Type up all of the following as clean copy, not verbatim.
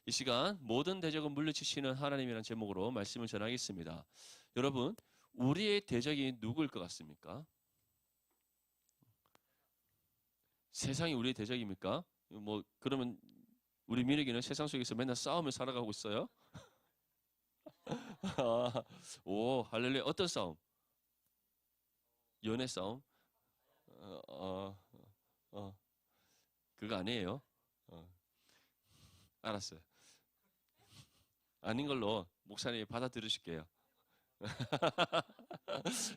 이 시간 모든 대적은 물리치시는 하나님이라는 제목으로 말씀을 전하겠습니다. 여러분, 우리의 대적이 누구일 것 같습니까? 세상이 우리의 대적입니까? 그러면 우리 민혁이는 세상 속에서 맨날 싸우며 살아가고 있어요? 오, 할렐루야. 어떤 싸움? 연애 싸움? 어, 어, 어, 그거 아니에요. 어, 알았어요. 아닌 걸로 목사님이 받아들으실게요.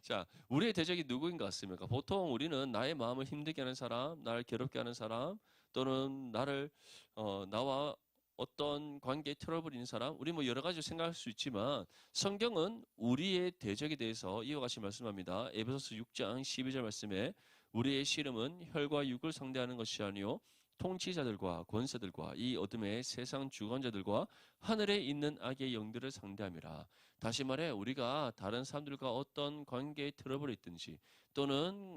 자, 우리의 대적이 누구인 것 같습니까? 보통 우리는 나의 마음을 힘들게 하는 사람, 나를 괴롭게 하는 사람, 또는 나와 어떤 관계에 트러블이 있는 사람, 우리 뭐 여러 가지 생각할 수 있지만 성경은 우리의 대적에 대해서 이와 같이 말씀합니다. 에베소서 6장 12절 말씀에 우리의 씨름은 혈과 육을 상대하는 것이 아니요 통치자들과 권세들과 이 어둠의 세상 주관자들과 하늘에 있는 악의 영들을 상대함이라. 다시 말해 우리가 다른 사람들과 어떤 관계에 트러블이 있든지 또는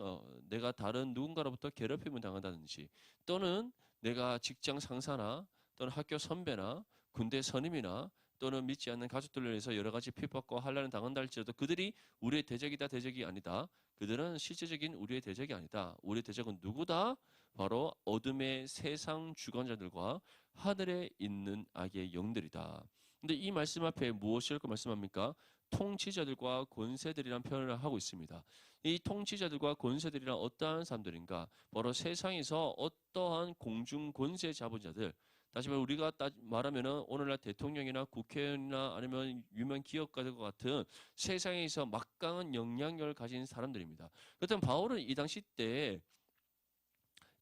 내가 다른 누군가로부터 괴롭힘을 당한다든지 또는 내가 직장 상사나 또는 학교 선배나 군대 선임이나 또는 믿지 않는 가족들로 인해서 여러 가지 핍박과 환란을 당한다 할지라도 그들이 우리의 대적이다 대적이 아니다. 그들은 실제적인 우리의 대적이 아니다. 우리의 대적은 누구다? 바로 어둠의 세상 주관자들과 하늘에 있는 악의 영들이다. 근데 이 말씀 앞에 무엇을 말씀합니까? 통치자들과 권세들이란 표현을 하고 있습니다. 이 통치자들과 권세들이란 어떠한 사람들인가? 바로 세상에서 어떠한 공중 권세 자본자들, 다시 말해 우리가 말하면은 오늘날 대통령이나 국회의원이나 아니면 유명 기업가들과 같은 세상에서 막강한 영향력을 가진 사람들입니다. 그렇다면 바울은 이 당시 때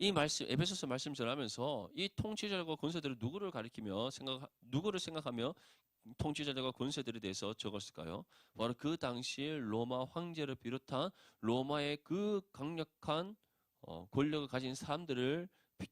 이 말씀, 에베소서 말씀 전하면서 이 통치자들과 권세들을 누구를 생각하며 통치자들과 권세들에 대해서 적었을까요? 바로 그 당시 로마 황제를 비롯한 로마의 그 강력한 권력을 가진 사람들을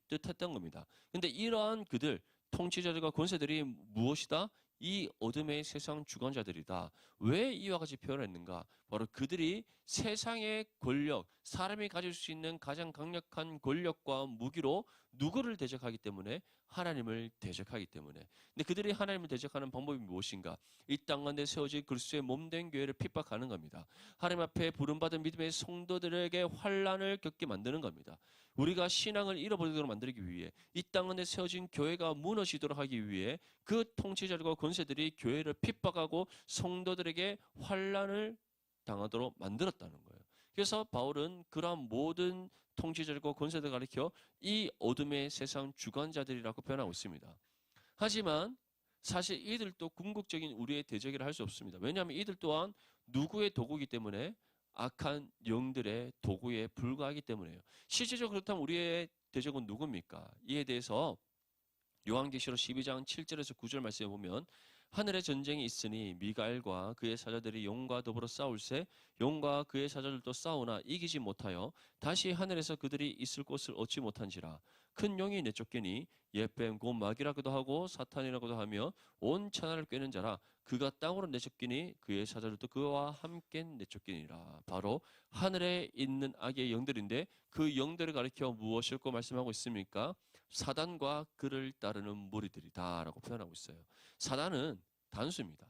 뜻했던 겁니다. 근데 이러한 그들, 통치자들과 권세들이 무엇이다? 이 어둠의 세상 주관자들이다. 왜 이와 같이 표현했는가? 바로 그들이 세상의 권력, 사람이 가질 수 있는 가장 강력한 권력과 무기로 누구를 대적하기 때문에? 하나님을 대적하기 때문에. 근데 그들이 하나님을 대적하는 방법이 무엇인가? 이 땅 가운데 세워진 그리스도의 몸된 교회를 핍박하는 겁니다. 하나님 앞에 부름받은 믿음의 성도들에게 환란을 겪게 만드는 겁니다. 우리가 신앙을 잃어버리도록 만들기 위해 이 땅 가운데 세워진 교회가 무너지도록 하기 위해 그 통치자들과 권세들이 교회를 핍박하고 성도들에게 환란을 당하도록 만들었다는 거예요. 그래서 바울은 그러한 모든 통치자들과 권세들을 가리켜 이 어둠의 세상 주관자들이라고 표현하고 있습니다. 하지만 사실 이들도 궁극적인 우리의 대적이라 할 수 없습니다. 왜냐하면 이들 또한 누구의 도구이기 때문에 악한 영들의 도구에 불과하기 때문에요. 실제적으로 그렇다면 우리의 대적은 누굽니까? 이에 대해서 요한계시록 12장 7절에서 9절 말씀에 보면 하늘에 전쟁이 있으니 미가엘과 그의 사자들이 용과 더불어 싸울새 용과 그의 사자들도 싸우나 이기지 못하여 다시 하늘에서 그들이 있을 곳을 얻지 못한지라 큰 용이 내쫓기니 예뱀 곧 마귀라고도 하고 사탄이라고도 하며 온 천하를 꿰는 자라 그가 땅으로 내쫓기니 그의 사자들도 그와 함께 내쫓기니라. 바로 하늘에 있는 악의 영들인데 그 영들을 가리켜 무엇일고 말씀하고 있습니까? 사단과 그를 따르는 무리들이다 라고 표현하고 있어요. 사단은 단수입니다.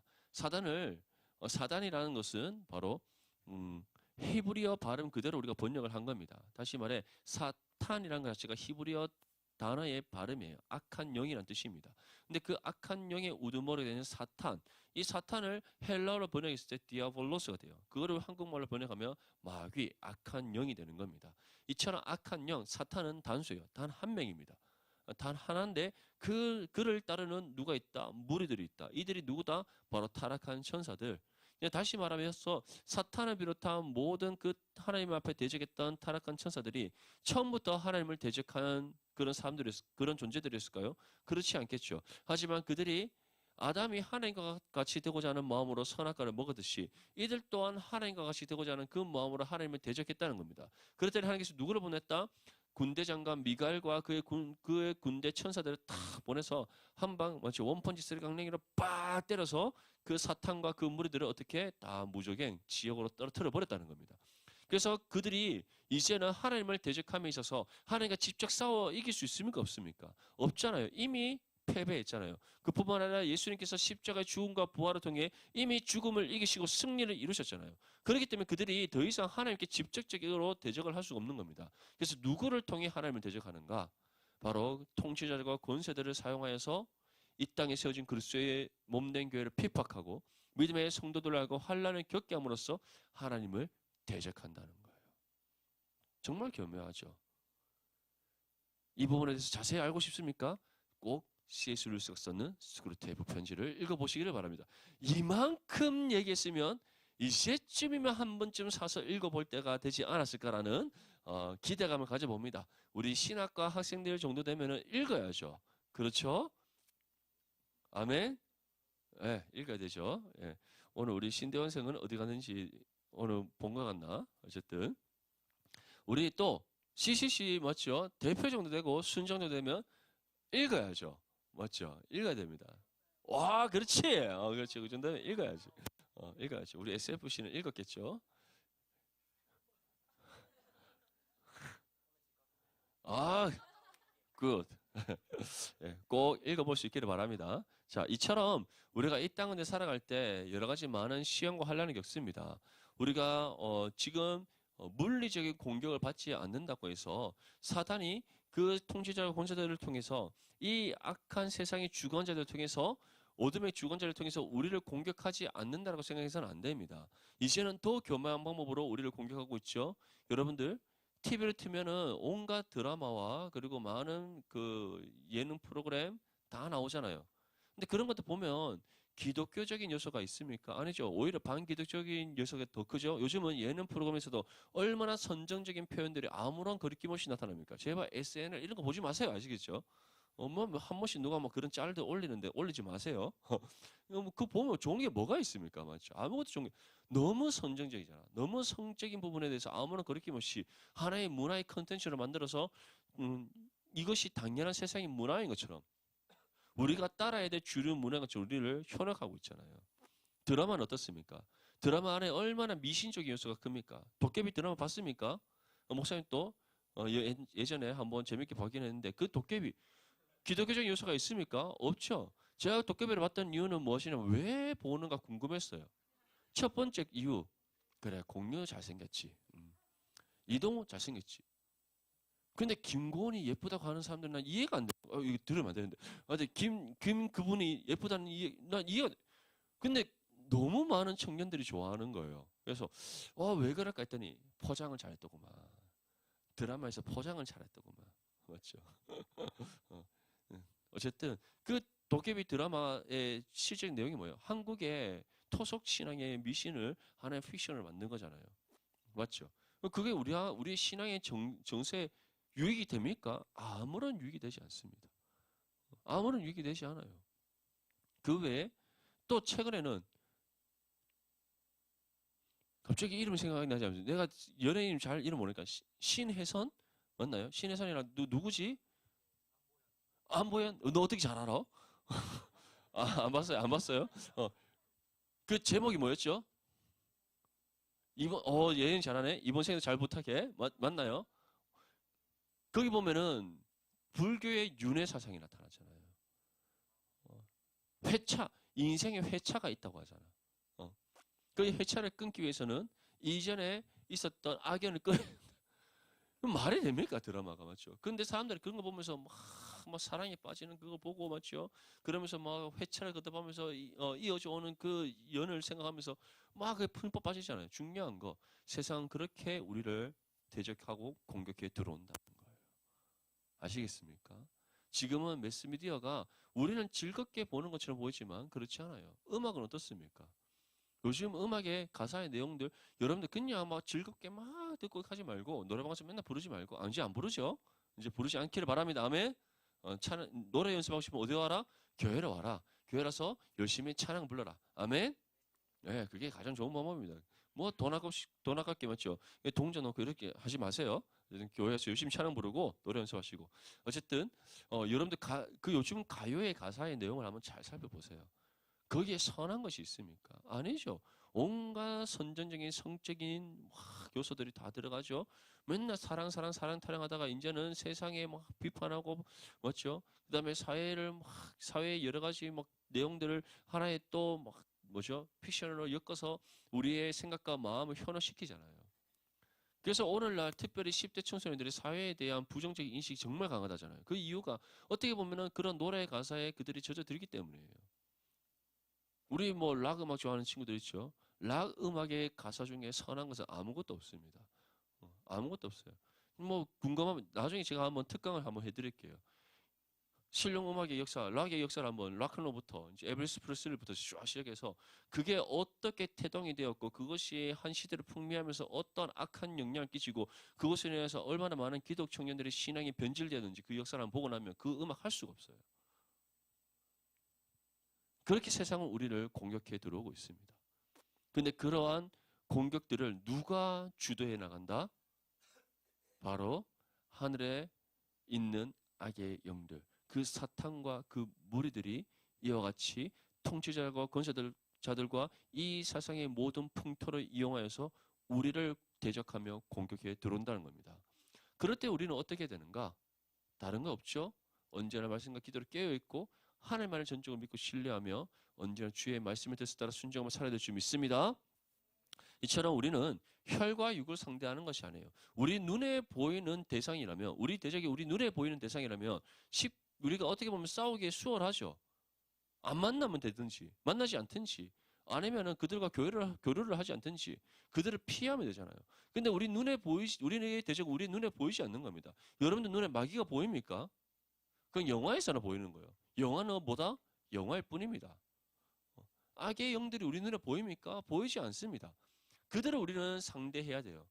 사단이라는 것은 바로 히브리어 발음 그대로 우리가 번역을 한 겁니다. 다시 말해 사탄이라는 것 자체가 히브리어 단어의 발음이에요. 악한 영이라는 뜻입니다. 근데 그 악한 영의 우두머리가 되는 사탄, 이 사탄을 헬라어로 번역했을 때 디아볼로스가 돼요. 그거를 한국말로 번역하면 마귀, 악한 영이 되는 겁니다. 이처럼 악한 영, 사탄은 단수예요. 단 한 명입니다. 단 하나인데 그를 따르는 누가 있다? 무리들이 있다. 이들이 누구다? 바로 타락한 천사들. 다시 말하면서 사탄을 비롯한 모든 그 하나님 앞에 대적했던 타락한 천사들이 처음부터 하나님을 대적하는 그런 존재들이었을까요? 그렇지 않겠죠. 하지만 그들이 아담이 하나님과 같이 되고자 하는 마음으로 선악과를 먹었듯이 이들 또한 하나님과 같이 되고자 하는 그 마음으로 하나님을 대적했다는 겁니다. 그랬더니 하나님께서 누구를 보냈다? 군대 장관 미가엘과 그의 군대 천사들을 탁 보내서 한방 마치 원펀치 쓰리강냉이로 빡 때려서 그 사탄과 그 무리들을 어떻게 다 무적행 지역으로 떨어뜨려 버렸다는 겁니다. 그래서 그들이 이제는 하나님을 대적함에 있어서 하나님과 직접 싸워 이길 수 있습니까? 없습니까? 없잖아요. 이미 패배했잖아요. 그뿐만 아니라 예수님께서 십자가의 죽음과 부활을 통해 이미 죽음을 이기시고 승리를 이루셨잖아요. 그렇기 때문에 그들이 더 이상 하나님께 직접적으로 대적을 할 수가 없는 겁니다. 그래서 누구를 통해 하나님을 대적하는가? 바로 통치자들과 권세들을 사용하여서 이 땅에 세워진 그리스도의 몸된 교회를 핍박하고 믿음의 성도들하고 환난을 겪게 함으로써 하나님을 대적한다는 거예요. 정말 교묘하죠. 이 부분에 대해서 자세히 알고 싶습니까? 꼭 C.S. 루이스가 썼는 스크루테이프 편지를 읽어보시기를 바랍니다. 이만큼 얘기했으면 이제쯤이면 한 번쯤 사서 읽어볼 때가 되지 않았을까라는 기대감을 가져봅니다. 우리 신학과 학생들 정도 되면 읽어야죠. 그렇죠? 아멘? 네, 읽어야 되죠. 네. 오늘 우리 신대원생은 어디 갔는지 오늘 본 것 같나? 어쨌든 우리 또 CCC 맞죠? 대표 정도 되고 순 정도 되면 읽어야죠. 맞죠? 읽어야 됩니다. 와, 그렇지. 그렇지. 그 정도면 읽어야지. 읽어야지. 우리 SFC는 읽었겠죠? 아, 굿. 예, 꼭 읽어볼 수 있기를 바랍니다. 자, 이처럼 우리가 이 땅에 살아갈 때 여러 가지 많은 시험과 환난을 겪습니다. 우리가 지금 물리적인 공격을 받지 않는다고 해서 사단이 그 통치자와 권세자들을 통해서 이 악한 세상의 주관자들을 통해서 어둠의 주관자를 통해서 우리를 공격하지 않는다고 생각해서는 안 됩니다. 이제는 더 교묘한 방법으로 우리를 공격하고 있죠. 여러분들 TV를 틀면은 온갖 드라마와 그리고 많은 그 예능 프로그램 다 나오잖아요. 근데 그런 것도 보면 기독교적인 요소가 있습니까? 아니죠. 오히려 반기독적인 요소가 더 크죠. 요즘은 예능 프로그램에서도 얼마나 선정적인 표현들이 아무런 거리낌 없이 나타납니까? 제발 SNL 이런 거 보지 마세요. 아시겠죠? 한 번씩 누가 뭐 그런 짤들 올리는데 올리지 마세요. 그 보면 좋은 게 뭐가 있습니까? 맞죠? 아무것도 좋은 게 너무 선정적이잖아. 너무 성적인 부분에 대해서 아무런 거리낌 없이 하나의 문화의 컨텐츠를 만들어서 이것이 당연한 세상의 문화인 것처럼 우리가 따라야 될 주류 문화가 우리를 현혹하고 있잖아요. 드라마는 어떻습니까? 드라마 안에 얼마나 미신적인 요소가 큽니까? 도깨비 드라마 봤습니까? 목사님 또 예전에 한번 재밌게 보긴 했는데 그 도깨비 기독교적인 요소가 있습니까? 없죠. 제가 도깨비를 봤던 이유는 무엇이냐면 왜 보는가 궁금했어요. 첫 번째 이유, 그래 공유 잘생겼지. 이동호 잘생겼지. 근데 김고은이 예쁘다고 하는 사람들은 난 이해가 안 돼. 이거 들으면 안 되는데. 근데 김 그분이 예쁘다는 난 이해가 돼. 근데 너무 많은 청년들이 좋아하는 거예요. 그래서 왜 그럴까 했더니 포장을 잘했더구만. 드라마에서 포장을 잘했더구만. 맞죠? 어, 어쨌든 그 도깨비 드라마의 실질적인 내용이 뭐예요? 한국의 토속 신앙의 미신을 하나의 픽션을 만든 거잖아요. 맞죠? 그게 우리 신앙의 정세에 유익이 됩니까? 아무런 유익이 되지 않습니다. 아무런 유익이 되지 않아요. 그 외에 또 최근에는 갑자기 이름 생각이 나지 않습니다. 내가 연예인 잘 이름 모르니까 신혜선 맞나요? 신혜선이랑 누구지? 안보현? 너 어떻게 잘 알아? 안 봤어요? 안 봤어요? 그 제목이 뭐였죠? 예인 잘하네. 이번 생에도 잘 부탁해. 맞나요? 거기 보면은 불교의 윤회 사상이 나타나잖아요. 회차, 인생의 회차가 있다고 하잖아. 그 회차를 끊기 위해서는 이전에 있었던 악연을 끊. 말이 됩니까 드라마가 맞죠? 근데 사람들이 그런 거 보면서 막 사랑에 빠지는 그거 보고 맞죠? 그러면서 막 회차를 거듭하면서 이어져 오는 그 연을 생각하면서 막 그게 푹 빠지잖아요. 중요한 거 세상 그렇게 우리를 대적하고 공격해 들어온다는 거예요. 아시겠습니까? 지금은 매스미디어가 우리는 즐겁게 보는 것처럼 보이지만 그렇지 않아요. 음악은 어떻습니까? 요즘 음악의 가사의 내용들 여러분들 그냥 막 즐겁게 막 듣고 하지 말고 노래방에서 맨날 부르지 말고 이제 안 부르죠? 이제 부르지 않기를 바랍니다. 아멘. 노래 연습하고 싶으면 어디 와라? 교회로 와라. 교회 라서 열심히 찬양 불러라. 아멘. 네, 그게 가장 좋은 방법입니다. 뭐 돈 아깝게 맞죠? 동전 넣고 이렇게 하지 마세요. 교회에서 열심히 찬양 부르고 노래 연습하시고. 어쨌든 여러분들 그 요즘 가요의 가사의 내용을 한번 잘 살펴보세요. 거기에 선한 것이 있습니까? 아니죠. 온갖 선정적인 성적인 요소들이 다 들어가죠. 맨날 사랑 타령하다가 이제는 세상에 막 비판하고 맞죠? 그다음에 사회를 막 사회의 여러 가지 막 내용들을 하나의 또 막 뭐죠? 픽션으로 엮어서 우리의 생각과 마음을 현혹시키잖아요. 그래서 오늘날 특별히 10대 청소년들이 사회에 대한 부정적인 인식이 정말 강하다잖아요. 그 이유가 어떻게 보면은 그런 노래 가사에 그들이 젖어들기 때문이에요. 우리 뭐 락 음악 좋아하는 친구들 있죠? 락 음악의 가사 중에 선한 것은 아무것도 없습니다. 아무것도 없어요. 뭐 궁금하면 나중에 제가 한번 특강을 한번 해드릴게요. 실용 음악의 역사, 락의 역사를 한번 락앤롤부터 이제 엘비스 프레슬리부터 쫙 시작해서 그게 어떻게 태동이 되었고 그것이 한 시대를 풍미하면서 어떤 악한 영향을 끼치고 그것에 인해서 얼마나 많은 기독 청년들의 신앙이 변질되는지 그 역사를 한번 보고 나면 그 음악 할 수가 없어요. 그렇게 세상은 우리를 공격해 들어오고 있습니다. 근데 그러한 공격들을 누가 주도해 나간다? 바로 하늘에 있는 악의 영들, 그 사탄과 그 무리들이 이와 같이 통치자들과 권세자들과 이 세상의 모든 풍토를 이용하여서 우리를 대적하며 공격해 들어온다는 겁니다. 그럴 때 우리는 어떻게 되는가? 다른 거 없죠? 언제나 말씀과 기도를 깨어있고 하나님만을 전적으로 믿고 신뢰하며 언제나 주의 말씀에 대해서 따라 순종하며 살아야 될 줄 믿습니다. 이처럼 우리는 혈과 육을 상대하는 것이 아니에요. 우리 눈에 보이는 대상이라면, 우리 대적이 우리 눈에 보이는 대상이라면 우리가 어떻게 보면 싸우기에 수월하죠. 안 만나면 되든지, 만나지 않든지, 아니면은 그들과 교류를 하지 않든지, 그들을 피하면 되잖아요. 근데 우리의 대적 우리 눈에 보이지 않는 겁니다. 여러분들 눈에 마귀가 보입니까? 그건 영화에서나 보이는 거예요. 영화는 뭐다? 영화일 뿐입니다. 악의 영들이 우리 눈에 보입니까? 보이지 않습니다. 그들을 우리는 상대해야 돼요.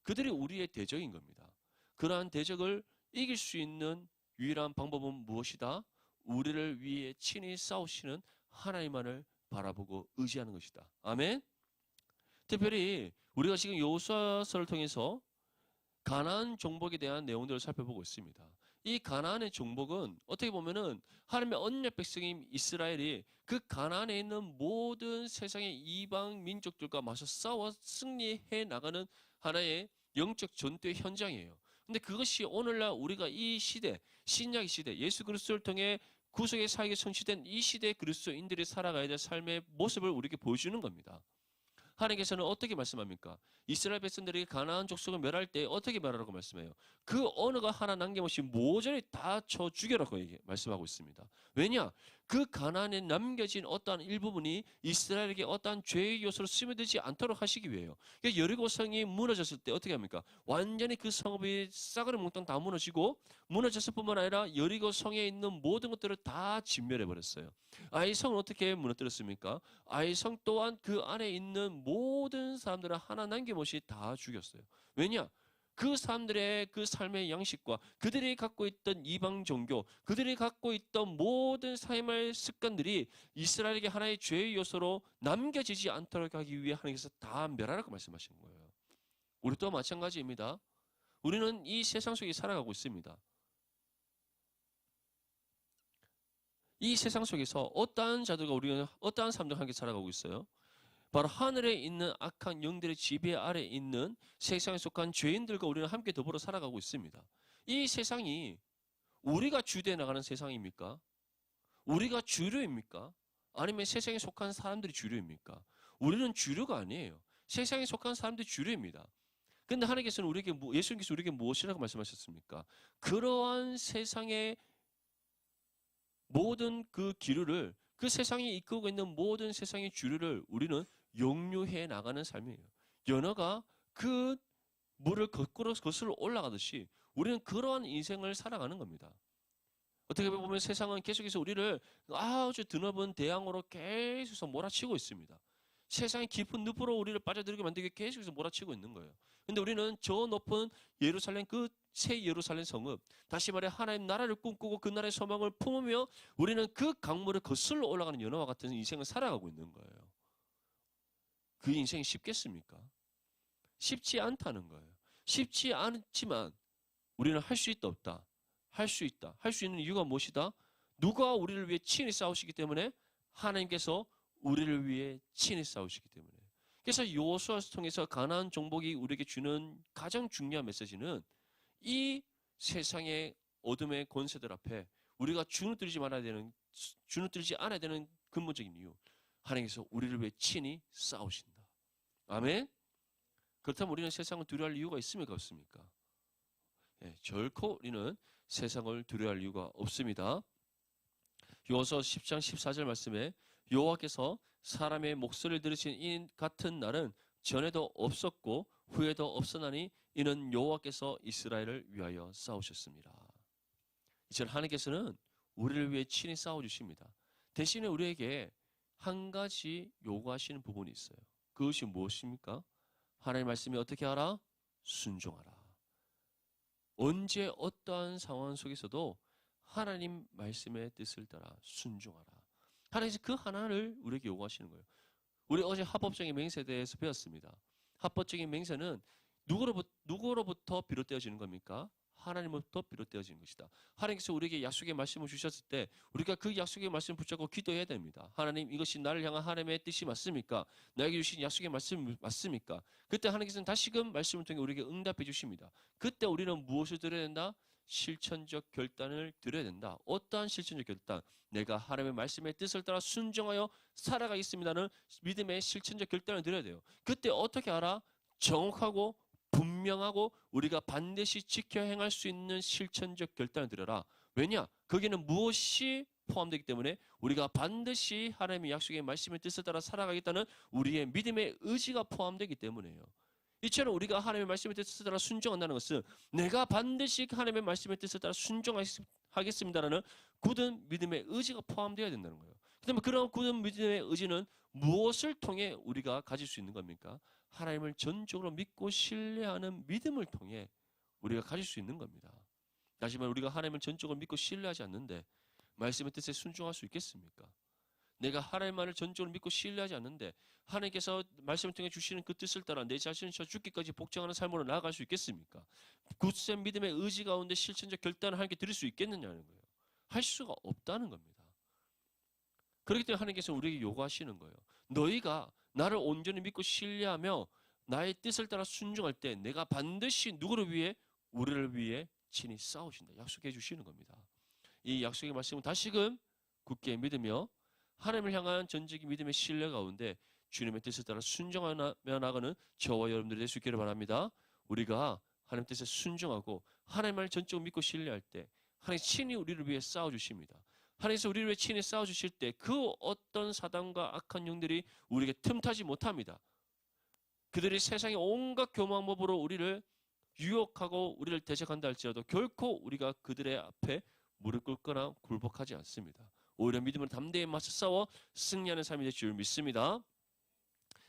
그들이 우리의 대적인 겁니다. 그러한 대적을 이길 수 있는 유일한 방법은 무엇이다? 우리를 위해 친히 싸우시는 하나님만을 바라보고 의지하는 것이다. 아멘? 특별히 우리가 지금 여호수아서를 통해서 가나안 종복에 대한 내용들을 살펴보고 있습니다. 이 가나안의 종복은 어떻게 보면은 하나님의 언약 백성인 이스라엘이 그 가나안에 있는 모든 세상의 이방 민족들과 맞서 싸워 승리해 나가는 하나의 영적 전투의 현장이에요. 근데 그것이 오늘날 우리가 이 시대, 신약의 시대, 예수 그리스도를 통해 구속의 사역에 성취된 이 시대 그리스도인들이 살아가야 될 삶의 모습을 우리에게 보여주는 겁니다. 하나님께서는 어떻게 말씀합니까? 이스라엘 백성들이 가나안 족속을 멸할 때 어떻게 멸하라고 말씀해요? 그 어느가 하나 남김없이 모조리 다 쳐 죽여라고 말씀하고 있습니다. 왜냐? 그 가나안에 남겨진 어떠한 일부분이 이스라엘에게 어떠한 죄의 요소로 스며들지 않도록 하시기 위해요. 그러니까 여리고 성이 무너졌을 때 어떻게 합니까? 완전히 그 성읍이 싸그리 몽땅 다 무너졌을 뿐만 아니라 여리고 성에 있는 모든 것들을 다 진멸해 버렸어요. 아이 성은 어떻게 무너뜨렸습니까? 아이 성 또한 그 안에 있는 모든 사람들을 하나 남김없이 다 죽였어요. 왜냐? 그 사람들의 그 삶의 양식과 그들이 갖고 있던 이방 종교, 그들이 갖고 있던 모든 삶의 습관들이 이스라엘에게 하나의 죄의 요소로 남겨지지 않도록 하기 위해 하나님께서 다 멸하라고 말씀하시는 거예요. 우리도 마찬가지입니다. 우리는 이 세상 속에 살아가고 있습니다. 이 세상 속에서 어떠한 자들과 우리는 어떠한 사람들과 함께 살아가고 있어요? 바로 하늘에 있는 악한 영들의 지배 아래 있는 세상에 속한 죄인들과 우리는 함께 더불어 살아가고 있습니다. 이 세상이 우리가 주도해 나가는 세상입니까? 우리가 주류입니까? 아니면 세상에 속한 사람들이 주류입니까? 우리는 주류가 아니에요. 세상에 속한 사람들이 주류입니다. 근데 하나님께서는 예수님께서 우리에게 무엇이라고 말씀하셨습니까? 그러한 세상의 모든 그 기류를, 그 세상이 이끌고 있는 모든 세상의 주류를 우리는 역류해 나가는 삶이에요. 연어가 그 물을 거슬러 올라가듯이 우리는 그러한 인생을 살아가는 겁니다. 어떻게 보면 세상은 계속해서 우리를 아주 드넓은 대양으로 계속해서 몰아치고 있습니다. 세상의 깊은 늪으로 우리를 빠져들게 만들게 계속해서 몰아치고 있는 거예요. 근데 우리는 저 높은 예루살렘, 그 새 예루살렘 성읍, 다시 말해 하나님 나라를 꿈꾸고 그 나라의 소망을 품으며 우리는 그 강물을 거슬러 올라가는 연어와 같은 인생을 살아가고 있는 거예요. 그 인생이 쉽겠습니까? 쉽지 않다는 거예요. 쉽지 않지만 우리는 할 수 있다 없다. 할 수 있다. 할 수 있는 이유가 무엇이다? 누가 우리를 위해 친히 싸우시기 때문에 하나님께서 우리를 위해 친히 싸우시기 때문에. 그래서 여호수아를 통해서 가나안 정복이 우리에게 주는 가장 중요한 메시지는 이 세상의 어둠의 권세들 앞에 우리가 주눅들지 않아야 되는 근본적인 이유. 하나님께서 우리를 위해 친히 싸우신다. 아멘. 그렇다면 우리는 세상을 두려워할 이유가 있습니까? 없습니까? 예, 결코 우리는 세상을 두려워할 이유가 없습니다. 여호수아 10장 14절 말씀에 여호와께서 사람의 목소리를 들으신 이 같은 날은 전에도 없었고 후에도 없었나니 이는 여호와께서 이스라엘을 위하여 싸우셨습니다. 이처럼 하나님께서는 우리를 위해 친히 싸워주십니다. 대신에 우리에게 한 가지 요구하시는 부분이 있어요. 그것이 무엇입니까? 하나님의 말씀이 어떻게 하라? 순종하라. 언제 어떠한 상황 속에서도 하나님 말씀의 뜻을 따라 순종하라. 하나님께서 그 하나를 우리에게 요구하시는 거예요. 우리 어제 합법적인 맹세에 대해서 배웠습니다. 합법적인 맹세는 누구로부터 비롯되어지는 겁니까? 하나님으로부터 비롯되어지는 것이다. 하나님께서 우리에게 약속의 말씀을 주셨을 때 우리가 그 약속의 말씀을 붙잡고 기도해야 됩니다. 하나님, 이것이 나를 향한 하나님의 뜻이 맞습니까? 나에게 주신 약속의 말씀 맞습니까? 그때 하나님께서는 다시금 말씀을 통해 우리에게 응답해 주십니다. 그때 우리는 무엇을 드려야 된다? 실천적 결단을 드려야 된다. 어떠한 실천적 결단? 내가 하나님의 말씀의 뜻을 따라 순종하여 살아가겠습니다는 믿음의 실천적 결단을 드려야 돼요. 그때 어떻게 알아? 정확하고 분명하고 우리가 반드시 지켜 행할 수 있는 실천적 결단을 드려라. 왜냐? 거기는 무엇이 포함되기 때문에 우리가 반드시 하나님의 약속의 말씀의 뜻을 따라 살아가겠다는 우리의 믿음의 의지가 포함되기 때문에요. 이처럼 우리가 하나님의 말씀의 뜻을 따라 순종한다는 것은 내가 반드시 하나님의 말씀의 뜻을 따라 순종하겠습니다라는 굳은 믿음의 의지가 포함되어야 된다는 거예요. 그다음에 그런 굳은 믿음의 의지는 무엇을 통해 우리가 가질 수 있는 겁니까? 하나님을 전적으로 믿고 신뢰하는 믿음을 통해 우리가 가질 수 있는 겁니다. 하지만 우리가 하나님을 전적으로 믿고 신뢰하지 않는데 말씀의 뜻에 순종할 수 있겠습니까? 내가 하나님만을 전적으로 믿고 신뢰하지 않는데 하나님께서 말씀을 통해 주시는 그 뜻을 따라 내 자신을 저 죽기까지 복종하는 삶으로 나아갈 수 있겠습니까? 굳센 믿음의 의지 가운데 실천적 결단을 하나님께 드릴 수 있겠느냐는 거예요. 할 수가 없다는 겁니다. 그렇기 때문에 하나님께서 우리에게 요구하시는 거예요. 너희가 나를 온전히 믿고 신뢰하며 나의 뜻을 따라 순종할 때 내가 반드시 누구를 위해? 우리를 위해 친히 싸우신다. 약속해 주시는 겁니다. 이 약속의 말씀은 다시금 굳게 믿으며 하나님을 향한 전적인 믿음의 신뢰 가운데 주님의 뜻을 따라 순종하며 나가는 저와 여러분들이 될 수 있기를 바랍니다. 우리가 하나님 뜻에 순종하고 하나님을 전적으로 믿고 신뢰할 때 하나님 친히 우리를 위해 싸워주십니다. 하나님께서 우리를 위해 친히 싸워주실 때 그 어떤 사단과 악한 영들이 우리에게 틈타지 못합니다. 그들이 세상의 온갖 교만법으로 우리를 유혹하고 우리를 대적한다 할지라도 결코 우리가 그들의 앞에 무릎 꿇거나 굴복하지 않습니다. 오히려 믿음으로 담대히 맞서 싸워 승리하는 삶이 될 줄 믿습니다.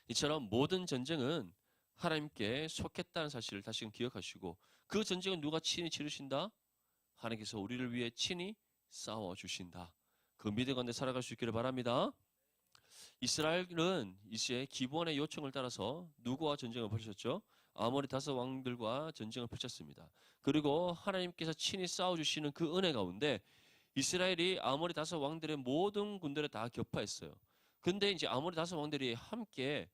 이처럼 모든 전쟁은 하나님께 속했다는 사실을 다시금 기억하시고 그 전쟁은 누가 친히 치르신다? 하나님께서 우리를 위해 친히 싸워주신다. 그 믿음 가운데 살아갈 수 있기를 바랍니다. 이스라엘은 이제 기브온의 요청을 따라서 누구와 전쟁을 펼쳤죠? 아모리 다섯 왕들과 전쟁을 펼쳤습니다. 그리고 하나님께서 친히 싸워주시는 그 은혜 가운데 이스라엘이 아모리 다섯 왕들의 모든 군대를 다 격파했어요. 근데 이제 아모리 다섯 왕들이 함께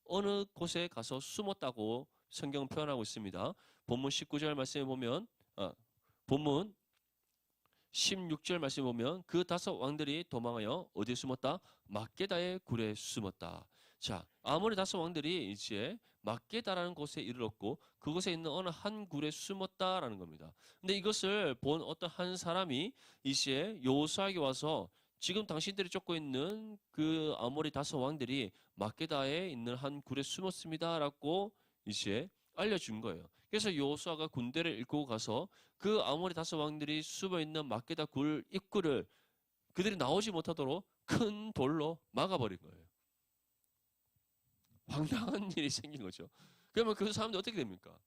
어느 곳에 가서 숨었다고 성경은 표현하고 있습니다. 본문 19절 말씀에 보면 본문 16절 말씀에 보면 그 다섯 왕들이 도망하여 어디에 숨었다? 막게다의 굴에 숨었다. 자, 아모리 다섯 왕들이 이제 막게다라는 곳에 이르렀고 그곳에 있는 어느 한 굴에 숨었다라는 겁니다. 근데 이것을 본 어떤 한 사람이 이제 여호수아에게 와서 지금 당신들이 쫓고 있는 그 아모리 다섯 왕들이 막게다에 있는 한 굴에 숨었습니다라고 이제 알려준 거예요. 그래서 여호수아가 군대를 이끌고 가서 그 아모리 다섯 왕들이 숨어 있는 막게다 굴 입구를 그들이 나오지 못하도록 큰 돌로 막아버린 거예요. 황당한 일이 생긴 거죠. 그러면 그 사람들 어떻게 됩니까?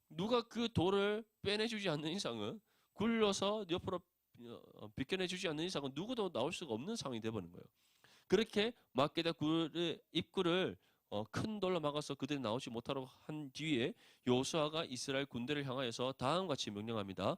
누가 그 돌을 빼내주지 않는 이상은 굴려서 옆으로 비껴내주지 않는 이상은 누구도 나올 수가 없는 상황이 되어버린 거예요. 그렇게 막게다 굴의 입구를 큰 돌로 막아서 그들이 나오지 못하도록 한 뒤에 여호수아가 이스라엘 군대를 향하여서 다음과 같이 명령합니다.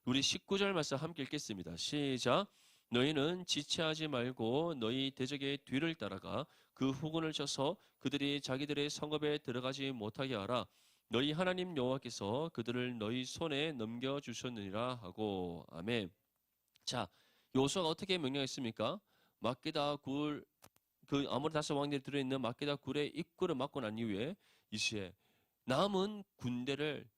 우리 19절 말씀 함께 읽겠습니다. 시작. 너희는 지체하지 말고 너희 대적의 뒤를 따라가 그 후군을 쳐서 그들이 자기들의 성읍에 들어가지 못하게 하라. 너희 하나님 여호와께서 그들을 너희 손에 넘겨주셨느니라 하고. 아멘. 자, 여호수아가 어떻게 명령했습니까? 막게다 굴, 그 아모리 다섯 왕들이 들어있는 막게다 굴의 입구를 막고 난 이후에 이제 남은 군대를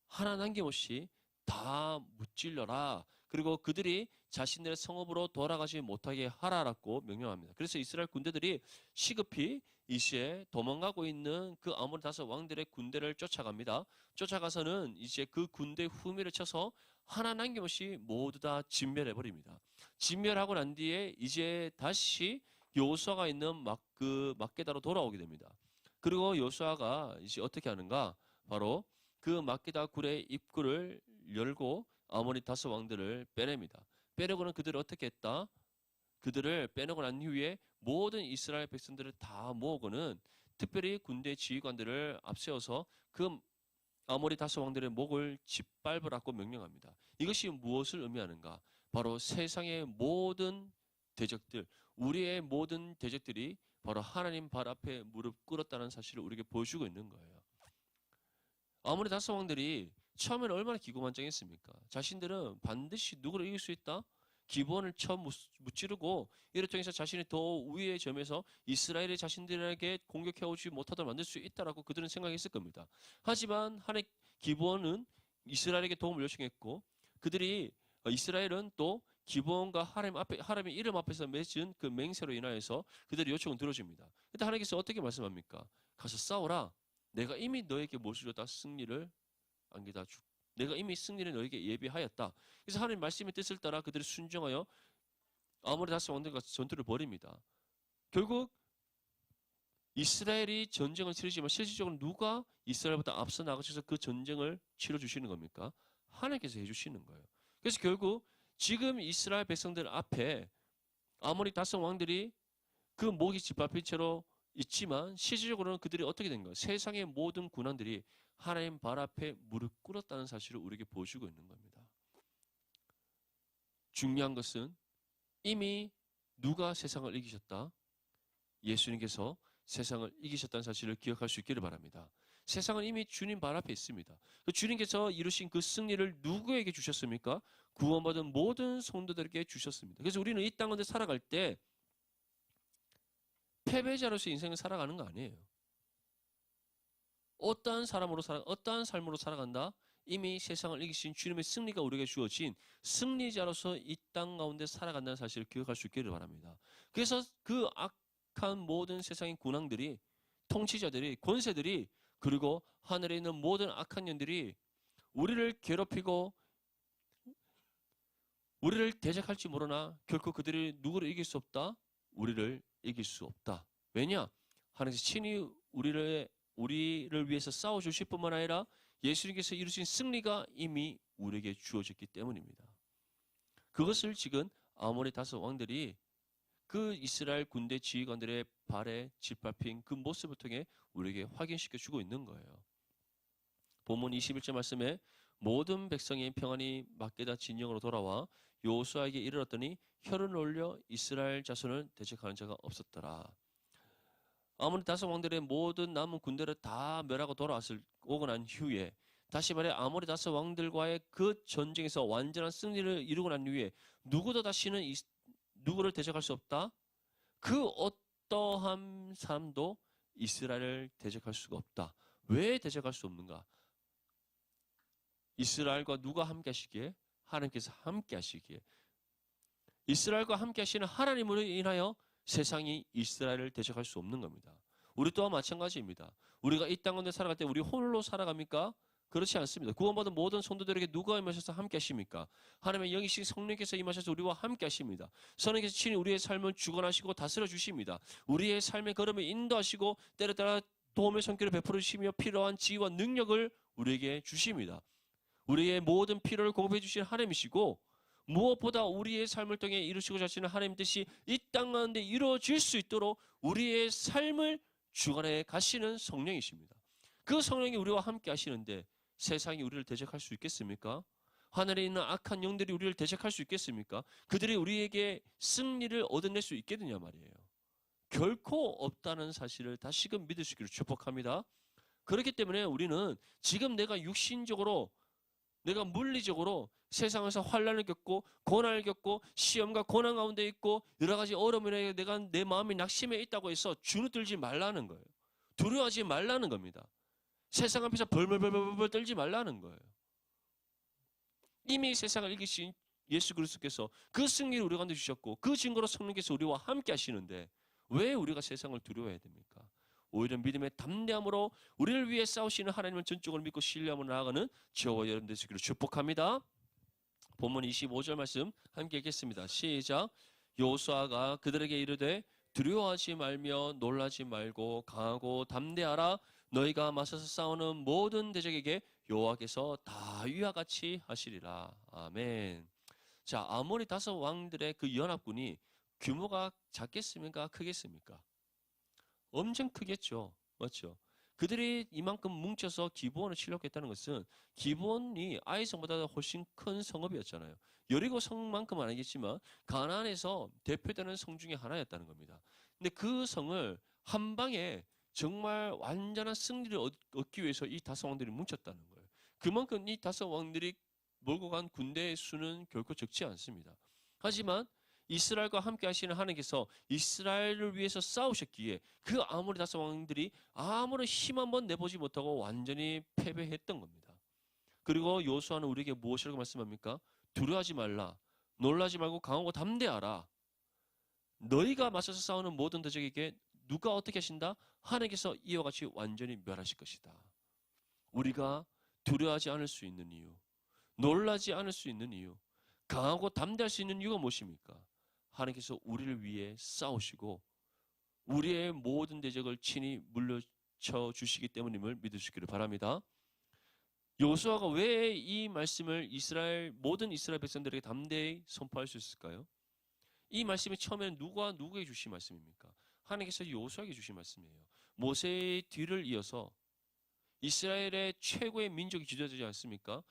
하나 남김없이 다 무찔러라. 그리고 그들이 자신들의 성읍으로 돌아가지 못하게 하라라고 명령합니다. 그래서 이스라엘 군대들이 시급히 이제 도망가고 있는 그 아모리 다섯 왕들의 군대를 쫓아갑니다. 쫓아가서는 이제 그 군대 후미를 쳐서 하나 남김없이 모두 다 진멸해 버립니다. 진멸하고 난 뒤에 이제 다시 여호수아가 있는 그 막게다로 돌아오게 됩니다. 그리고 여호수아가 이제 어떻게 하는가? 바로 그 막게다 굴의 입구를 열고 아모리 다섯 왕들을 빼냅니다. 빼내고는 그들을 어떻게 했다? 그들을 빼내고 난 이후에 모든 이스라엘 백성들을 다 모으고는 특별히 군대 지휘관들을 앞세워서 그 아모리 다섯 왕들의 목을 짓밟으라고 명령합니다. 이것이 무엇을 의미하는가? 바로 세상의 모든 대적들, 우리의 모든 대적들이 바로 하나님 발 앞에 무릎 꿇었다는 사실을 우리에게 보여주고 있는 거예요. 아모리 다섯 왕들이 처음에는 얼마나 기고만장했습니까? 자신들은 반드시 누구를 이길 수 있다? 기브온을 처음 무찌르고 이를 통해서 자신이 더 우위의 점에서 이스라엘이 자신들에게 공격해오지 못하도록 만들 수 있다라고 그들은 생각했을 겁니다. 하지만 기브온은 이스라엘에게 도움을 요청했고 그들이 이스라엘은 또 기브온과 하나님의 이름 앞에서 맺은 그 맹세로 인하여서 그들의 요청을 들어줍니다. 그때 하나님께서 어떻게 말씀합니까? 가서 싸워라. 내가 이미 너에게 무엇을 줬다? 승리를 안기다 주. 내가 이미 승리를 너에게 예비하였다. 그래서 하나님 말씀의 뜻을 따라 그들이 순종하여 아모리 다섯 왕들과 전투를 벌입니다. 결국 이스라엘이 전쟁을 치르지만 실질적으로 누가 이스라엘보다 앞서 나가셔서 그 전쟁을 치러주시는 겁니까? 하나님께서 해주시는 거예요. 그래서 결국 지금 이스라엘 백성들 앞에 아모리 다섯 왕들이 그 목이 짓밟힌 채로 있지만 실질적으로는 그들이 어떻게 된 거예요? 세상의 모든 군왕들이 하나님 발 앞에 무릎 꿇었다는 사실을 우리에게 보여주고 있는 겁니다. 중요한 것은 이미 누가 세상을 이기셨다? 예수님께서 세상을 이기셨다는 사실을 기억할 수 있기를 바랍니다. 세상은 이미 주님 발 앞에 있습니다. 주님께서 이루신 그 승리를 누구에게 주셨습니까? 구원받은 모든 성도들에게 주셨습니다. 그래서 우리는 이 땅 가운데 살아갈 때 패배자로서 인생을 살아가는 거 아니에요. 어떠한 삶으로 살아간다? 이미 세상을 이기신 주님의 승리가 우리에게 주어진 승리자로서 이 땅 가운데 살아간다는 사실을 기억할 수 있기를 바랍니다. 그래서 그 악한 모든 세상의 군왕들이, 통치자들이, 권세들이, 그리고 하늘에 있는 모든 악한 년들이 우리를 괴롭히고 우리를 대적할지 모르나 결코 그들이 누구를 이길 수 없다? 우리를 이길 수 없다. 왜냐? 하나님께서 친히 우리를 위해서 싸워주실 뿐만 아니라 예수님께서 이루신 승리가 이미 우리에게 주어졌기 때문입니다. 그것을 지금 아모리 다섯 왕들이 그 이스라엘 군대 지휘관들의 발에 짓밟힌 그 모습을 통해 우리에게 확인시켜 주고 있는 거예요. 본문 21절 말씀에 모든 백성이 평안히 막게다 진영으로 돌아와 여호수아에게 이르렀더니 혀를 올려 이스라엘 자손을 대적하는 자가 없었더라. 아모리 다섯 왕들의 모든 남은 군대를 다 멸하고 오고 난 후에 다시 말해 아모리 다섯 왕들과의 그 전쟁에서 완전한 승리를 이루고 난 후에 누구도 다시는 누구를 대적할 수 없다. 그 어떠한 사람도 이스라엘을 대적할 수가 없다. 왜 대적할 수 없는가? 이스라엘과 누가 함께 하시기에? 하나님께서 함께 하시기에. 이스라엘과 함께 하시는 하나님으로 인하여 세상이 이스라엘을 대적할 수 없는 겁니다. 우리 또한 마찬가지입니다. 우리가 이 땅 가운데 살아갈 때 우리 홀로 살아갑니까? 그렇지 않습니다. 구원받은 모든 성도들에게 누가 임하셔서 함께 하십니까? 하나님의 영이신 성령께서 임하셔서 우리와 함께 하십니다. 성령께서 친히 우리의 삶을 주관하시고 다스려 주십니다. 우리의 삶의 걸음을 인도하시고 때에 따라 도움의 손길을 베풀어 주시며 필요한 지혜와 능력을 우리에게 주십니다. 우리의 모든 필요를 공급해 주신 하나님이시고 무엇보다 우리의 삶을 통해 이루시고자 하시는 하나님 뜻이 이 땅 가운데 이루어질 수 있도록 우리의 삶을 주관해 가시는 성령이십니다. 그 성령이 우리와 함께 하시는데 세상이 우리를 대적할 수 있겠습니까? 하늘에 있는 악한 영들이 우리를 대적할 수 있겠습니까? 그들이 우리에게 승리를 얻어낼 수 있겠느냐 말이에요. 결코 없다는 사실을 다시금 믿을 수 있기를 축복합니다. 그렇기 때문에 우리는 지금 내가 육신적으로, 내가 물리적으로 세상에서 환난을 겪고 고난을 겪고 시험과 고난 가운데 있고 여러 가지 어려움에 내가 내 마음이 낙심해 있다고 해서 주눅들지 말라는 거예요. 두려워하지 말라는 겁니다. 세상 앞에서 벌벌벌벌 떨지 말라는 거예요. 이미 세상을 이기신 예수 그리스도께서 그 승리를 우리 가운데 주셨고 그 증거로 성령께서 우리와 함께 하시는데 왜 우리가 세상을 두려워해야 됩니까? 오히려 믿음의 담대함으로 우리를 위해 싸우시는 하나님을 전적으로 믿고 신뢰하며 나아가는 저와 여러분 되시기를 축복합니다. 본문 25절 말씀 함께 읽겠습니다. 시작. 여호수아가 그들에게 이르되 두려워하지 말며 놀라지 말고 강하고 담대하라. 너희가 맞서서 싸우는 모든 대적에게 여호와께서 다 위와 같이 하시리라. 아멘. 자, 아모리 다섯 왕들의 그 연합군이 규모가 작겠습니까? 크겠습니까? 엄청 크겠죠. 맞죠? 그들이 이만큼 뭉쳐서 기브온을 치려했다는 것은 기브온이 아이 성보다 훨씬 큰 성읍이었잖아요. 여리고 성만큼은 아니겠지만 가나안에서 대표되는 성 중에 하나였다는 겁니다. 근데 그 성을 한 방에 정말 완전한 승리를 얻기 위해서 이 다섯 왕들이 뭉쳤다는 거예요. 그만큼 이 다섯 왕들이 몰고 간 군대의 수는 결코 적지 않습니다. 하지만 이스라엘과 함께 하시는 하나님께서 이스라엘을 위해서 싸우셨기에 그 아모리 다섯 왕들이 아무런 힘 한번 내보지 못하고 완전히 패배했던 겁니다. 그리고 여호수아는 우리에게 무엇이라고 말씀합니까? 두려워하지 말라. 놀라지 말고 강하고 담대하라. 너희가 맞서서 싸우는 모든 대적에게 누가 어떻게 하신다? 하나님께서 이와 같이 완전히 멸하실 것이다. 우리가 두려워하지 않을 수 있는 이유, 놀라지 않을 수 있는 이유, 강하고 담대할 수 있는 이유가 무엇입니까? 하나님께서 우리를 위해 싸우시고 우리의 모든 대적을 친히 물리쳐 주시기 때문임을 믿으시기를 바랍니다. 여호수아가 왜 이 말씀을 모든 이스라엘 백성들에게 담대히 선포할 수 있을까요? 이 말씀이 처음에는 누구에게 주신 말씀입니까? 하나님께서 여호수아에게 주신 말씀이에요. 모세의 뒤를 이어서 이스라엘의 최고의 민족이 지도되지 않습니까?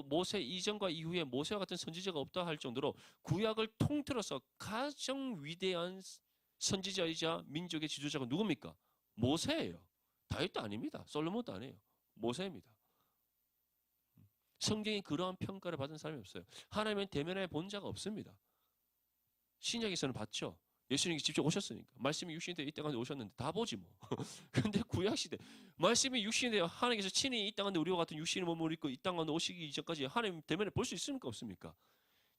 모세 이전과 이후에 모세와 같은 선지자가 없다 할 정도로 구약을 통틀어서 가장 위대한 선지자이자 민족의 지도자가 누굽니까? 모세예요. 다윗도 아닙니다. 솔로몬도 아니에요. 모세입니다. 성경이 그러한 평가를 받은 사람이 없어요. 하나님은 대면에 본 자가 없습니다. 신약에서는 봤죠. 예수님이 직접 오셨으니까. 말씀이 육신이 되어 이 땅 가운데 오셨는데 다 보지 뭐. 근데 구약시대 말씀이 육신이 되어 하나님께서 친히 이 땅 가운데 우리와 같은 육신의 몸을 입고 이 땅 가운데 오시기 이전까지 하나님 대면에 볼 수 있습니까? 없습니까?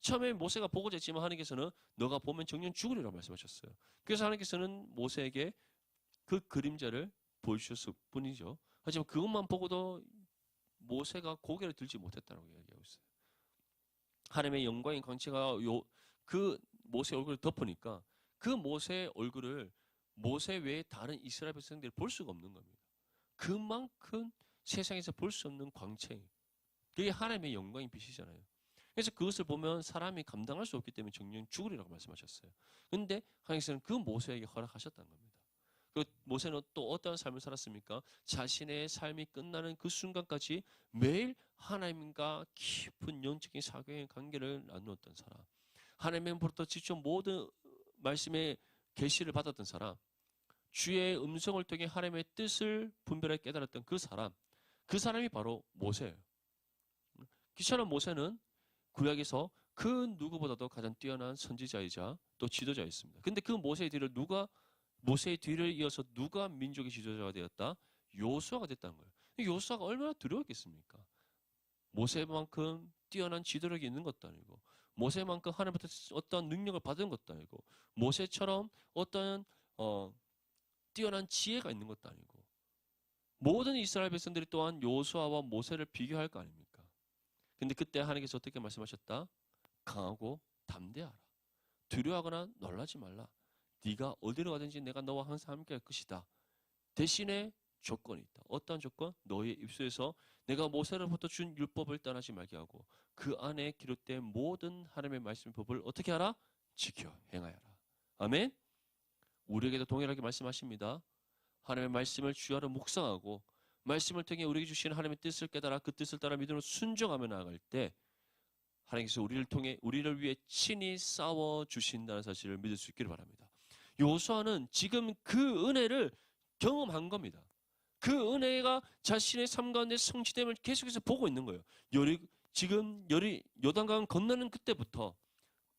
처음에 모세가 보고자 했지만 하나님께서는 너가 보면 정녕 죽으리라고 말씀하셨어요. 그래서 하나님께서는 모세에게 그 그림자를 보여주셨을 뿐이죠. 하지만 그것만 보고도 모세가 고개를 들지 못했다고 이야기하고 있어요. 하나님의 영광인 광채가 그 모세 얼굴을 덮으니까 그 모세의 얼굴을 모세 외에 다른 이스라엘 백성들이 볼 수가 없는 겁니다. 그만큼 세상에서 볼 수 없는 광채. 그게 하나님의 영광인 빛이잖아요. 그래서 그것을 보면 사람이 감당할 수 없기 때문에 정녕 죽으리라고 말씀하셨어요. 그런데 하나님께서는 그 모세에게 허락하셨다는 겁니다. 그 모세는 또 어떠한 삶을 살았습니까? 자신의 삶이 끝나는 그 순간까지 매일 하나님과 깊은 영적인 사귐의 관계를 나누었던 사람. 하나님으로부터 직접 모든 말씀의 계시를 받았던 사람, 주의 음성을 통해 하나님의 뜻을 분별하게 깨달았던 그 사람이 바로 모세예요. 기처럼 모세는 구약에서 그 누구보다도 가장 뛰어난 선지자이자 또 지도자였습니다. 근데 그 모세의 뒤를 이어서 누가 민족의 지도자가 되었다? 여호수아가 됐다는 거예요. 여호수아가 얼마나 두려웠겠습니까? 모세만큼 뛰어난 지도력이 있는 것도 아니고 모세만큼 하나님부터 어떤 능력을 받은 것도 아니고 모세처럼 어떤 뛰어난 지혜가 있는 것도 아니고 모든 이스라엘 백성들이 또한 여호수아와 모세를 비교할 거 아닙니까? 근데 그때 하나님께서 어떻게 말씀하셨다? 강하고 담대하라. 두려워하거나 놀라지 말라. 네가 어디로 가든지 내가 너와 항상 함께 할 것이다. 대신에 조건이 있다. 어떤 조건? 너의 입술에서 내가 모세로부터 준 율법을 떠나지 말게 하고 그 안에 기록된 모든 하나님의 말씀의 법을 어떻게 하라? 지켜 행하여라. 아멘. 우리에게도 동일하게 말씀하십니다. 하나님의 말씀을 주야로 묵상하고 말씀을 통해 우리에게 주시는 하나님의 뜻을 깨달아 그 뜻을 따라 믿음으로 순종하며 나아갈 때 하나님께서 우리를 통해 우리를 위해 친히 싸워 주신다는 사실을 믿을 수 있기를 바랍니다. 요수아는 지금 그 은혜를 경험한 겁니다. 그 은혜가 자신의 삶 가운데 성취됨을 계속해서 보고 있는 거예요. 지금 요단강 건너는 그때부터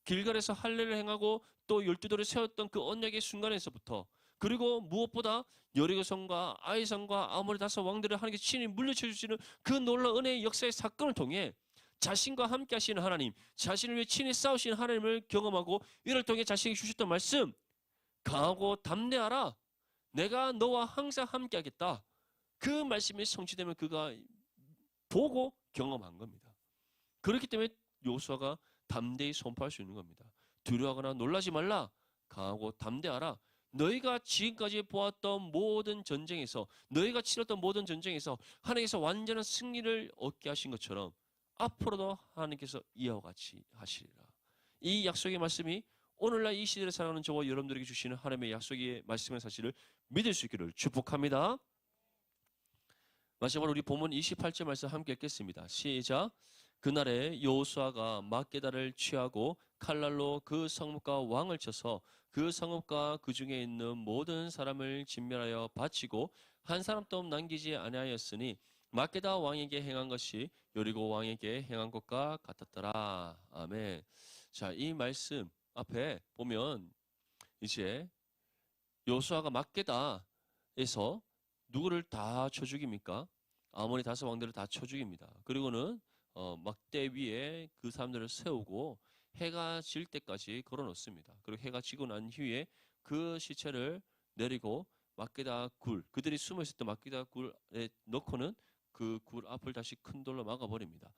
길갈에서 할례를 행하고 또 12돌을 세웠던 그 언약의 순간에서부터, 그리고 무엇보다 여리고성과 아이성과 아모리 다섯 왕들을 하나님께서 친히 물리쳐 주시는 그 놀라운 은혜의 역사의 사건을 통해 자신과 함께 하시는 하나님, 자신을 위해 친히 싸우시는 하나님을 경험하고, 이를 통해 자신이 주셨던 말씀, 강하고 담대하라, 내가 너와 항상 함께 하겠다. 그 말씀이 성취되면 그가 보고 경험한 겁니다. 그렇기 때문에 요수아가 담대히 선포할 수 있는 겁니다. 두려워하거나 놀라지 말라, 강하고 담대하라. 너희가 지금까지 보았던 모든 전쟁에서, 너희가 치렀던 모든 전쟁에서 하나님께서 완전한 승리를 얻게 하신 것처럼 앞으로도 하나님께서 이와 같이 하시리라. 이 약속의 말씀이 오늘날 이 시대를 살아가는 저와 여러분들에게 주시는 하나님의 약속의 말씀의 사실을 믿을 수 있기를 축복합니다. 마지막으로 우리 본문 28절 말씀 함께 읽겠습니다. 시작. 그날에 여호수아가 막게다를 취하고 칼날로 그 성읍과 왕을 쳐서 그 성읍과 그 중에 있는 모든 사람을 진멸하여 바치고 한 사람도 남기지 아니하였으니 막게다 왕에게 행한 것이 여리고 왕에게 행한 것과 같았더라. 아멘. 자, 이 말씀 앞에 보면 이제 여호수아가 막게다에서 누구를 다 쳐 죽입니까? 아모리 다섯 왕들을 다 쳐 죽입니다. 그리고는 막대 위에 그 사람들을 세우고 해가 질 때까지 걸어 놓습니다. 그리고 해가 지고 난 후에 그 시체를 내리고 막게다 굴, 그들이 숨어 있었던 막게다 굴에 넣고는 그 굴 앞을 다시 큰 돌로 막아버립니다.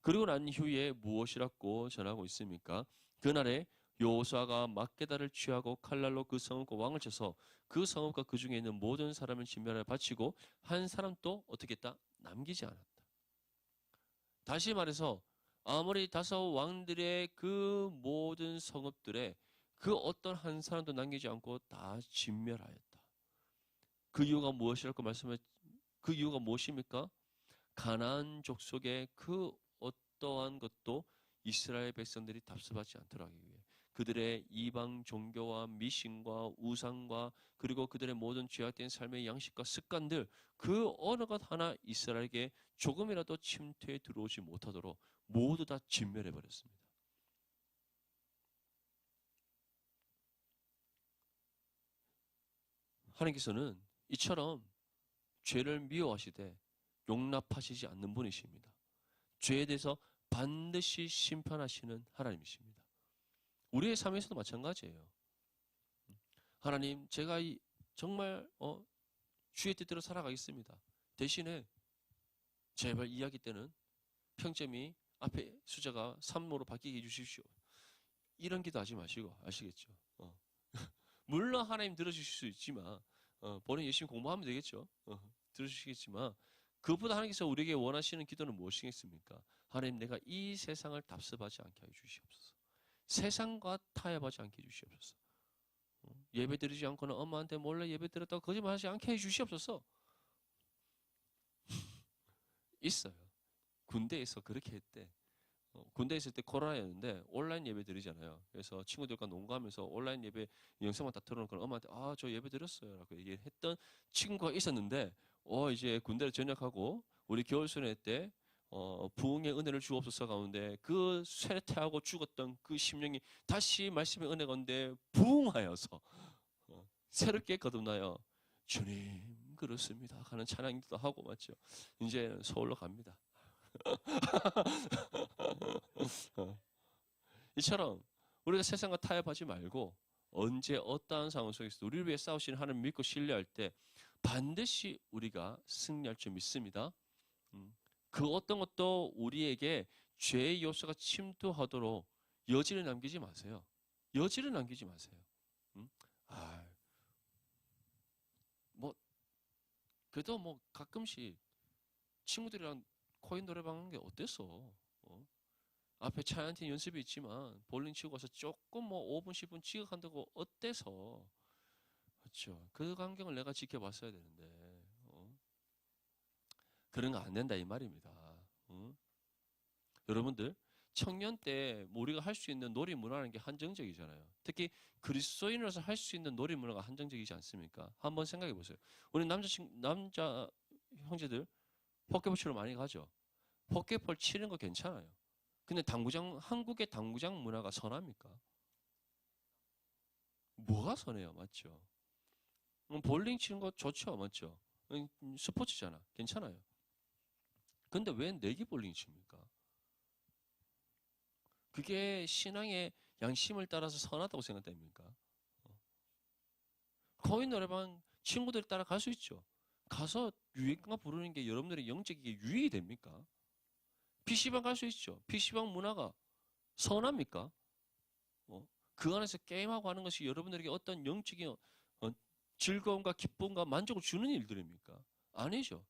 그리고 난 후에 무엇이라고 전하고 있습니까? 그날에 여호수아가 막게다를 취하고 칼날로 그 성읍과 왕을 쳐서 그 성읍과 그 중에 있는 모든 사람을 진멸하여 바치고 한 사람도 어떻게 했다? 남기지 않았다. 다시 말해서 아모리 다섯 왕들의 그 모든 성읍들에 그 어떤 한 사람도 남기지 않고 다 진멸하였다. 그 이유가 무엇이라고 말씀해? 그 이유가 무엇입니까? 가나안 족속의 그 어떠한 것도 이스라엘 백성들이 답습하지 않도록 하기 위해, 그들의 이방 종교와 미신과 우상과 그리고 그들의 모든 죄악된 삶의 양식과 습관들, 그 어느 것 하나 이스라엘에게 조금이라도 침투해 들어오지 못하도록 모두 다 진멸해 버렸습니다. 하나님께서는 이처럼 죄를 미워하시되 용납하시지 않는 분이십니다. 죄에 대해서 반드시 심판하시는 하나님이십니다. 우리의 삶에서도 마찬가지예요. 하나님, 제가 정말 주의 뜻대로 살아가겠습니다. 대신에 제발 이야기 때는 평점이 앞에 숫자가 3으로 바뀌게 해주십시오. 이런 기도하지 마시고, 아시겠죠? 물론 하나님 들어주실 수 있지만 본인 열심히 공부하면 되겠죠. 들어주시겠지만 그것보다 하나님께서 우리에게 원하시는 기도는 무엇이겠습니까? 하나님, 내가 이 세상을 답습하지 않게 해주시옵소서. 세상과 타협하지 않게 해주시옵소서. 예배 드리지 않고는 엄마한테 몰래 예배 드렸다고 거짓말하지 않게 해주시옵소서. 있어요. 군대에서 그렇게 했대. 군대에 있을 때 코로나였는데 온라인 예배 드리잖아요. 그래서 친구들과 농구하면서 온라인 예배 영상만 다 틀어놓고 엄마한테 저 예배 드렸어요 라고 얘기했던 친구가 있었는데 이제 군대를 전역하고 우리 겨울수련회 때 부흥의 은혜를 주옵소서 가운데 그 쇠퇴하고 죽었던 그 심령이 다시 말씀의 은혜 가운데 부흥하여서 새롭게 거듭나요. 주님 그렇습니다 하는 찬양기도 하고 맞죠. 이제 서울로 갑니다. 이처럼 우리가 세상과 타협하지 말고 언제 어떠한 상황 속에서 우리를 위해 싸우시는 하나님 믿고 신뢰할 때 반드시 우리가 승리할 줄 믿습니다. 그 어떤 것도 우리에게 죄의 요소가 침투하도록 여지를 남기지 마세요. 여지를 남기지 마세요. 그래도 가끔씩 친구들이랑 코인 노래방 하는 게 어땠어? 앞에 차 한 팀 연습이 있지만 볼링 치고 가서 조금 5분 10분 지각한다고 어때서? 그렇죠. 그 광경을 내가 지켜봤어야 되는데 그런 거 안 된다 이 말입니다. 여러분들 청년 때 우리가 할 수 있는 놀이 문화라는 게 한정적이잖아요. 특히 그리스도인으로서 할 수 있는 놀이 문화가 한정적이지 않습니까? 한번 생각해 보세요. 우리 남자 형제들 포켓볼 치러 많이 가죠. 포켓볼 치는 거 괜찮아요. 근데 한국의 당구장 문화가 선합니까? 뭐가 선해요, 맞죠? 볼링 치는 거 좋죠, 맞죠? 스포츠잖아, 괜찮아요. 근데 왜 내기 볼링 칩니까? 그게 신앙의 양심을 따라서 선하다고 생각됩니까? 거인 노래방 친구들 따라 갈 수 있죠. 가서 유행가 부르는 게 여러분들의 영적이게 유익이 됩니까? PC방 갈 수 있죠. PC방 문화가 선합니까? 그 안에서 게임하고 하는 것이 여러분들에게 어떤 영적인 즐거움과 기쁨과 만족을 주는 일들입니까? 아니죠.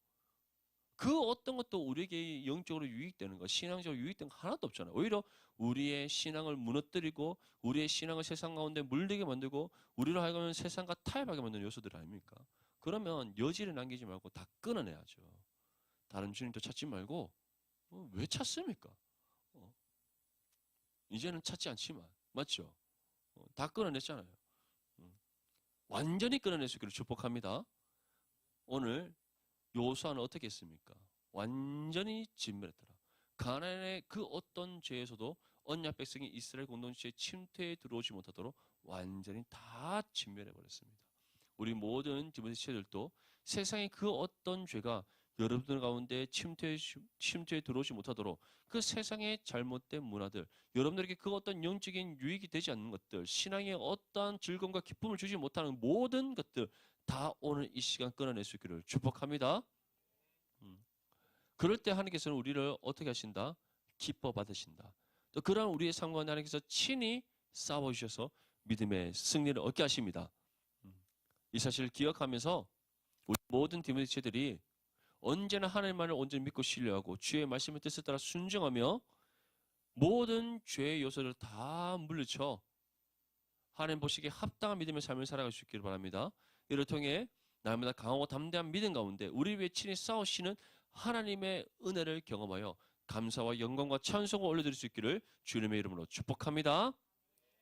그 어떤 것도 우리에게 영적으로 유익되는 것, 신앙적으로 유익되는 거 하나도 없잖아요. 오히려 우리의 신앙을 무너뜨리고 우리의 신앙을 세상 가운데 물들게 만들고 우리로 하여금 세상과 타협하게 만드는 요소들 아닙니까? 그러면 여지를 남기지 말고 다 끊어내야죠. 다른 주님도 찾지 말고 왜 찾습니까? 어, 이제는 찾지 않지만 맞죠? 다 끊어냈잖아요. 완전히 끊어낼 수 있기를 축복합니다. 오늘 요수아는 어떻게 했습니까? 완전히 진멸했더라. 가나안의 그 어떤 죄에서도 언약 백성이 이스라엘 공동체에 침투에 들어오지 못하도록 완전히 다 진멸해 버렸습니다. 우리 모든 디모데 지체들도 세상의 그 어떤 죄가 여러분들 가운데 침투에 들어오지 못하도록 그 세상의 잘못된 문화들, 여러분들에게 그 어떤 영적인 유익이 되지 않는 것들, 신앙의 어떠한 즐거움과 기쁨을 주지 못하는 모든 것들 다 오늘 이 시간 끊어낼 수 있기를 축복합니다. 그럴 때 하나님께서는 우리를 어떻게 하신다? 기뻐 받으신다. 또 그러한 우리의 삶 가운데 하나님께서 친히 싸워주셔서 믿음의 승리를 얻게 하십니다. 이 사실을 기억하면서 우리 모든 디모데체들이 언제나 하나님만을 온전히 믿고 신뢰하고 주의 말씀의 뜻에 따라 순종하며 모든 죄의 요소를 다 물리쳐 하나님 보시기에 합당한 믿음의 삶을 살아갈 수 있기를 바랍니다. 이를 통해 날마다 강하고 담대한 믿음 가운데 우리 위해 친히 싸우시는 하나님의 은혜를 경험하여 감사와 영광과 찬송을 올려드릴 수 있기를 주님의 이름으로 축복합니다.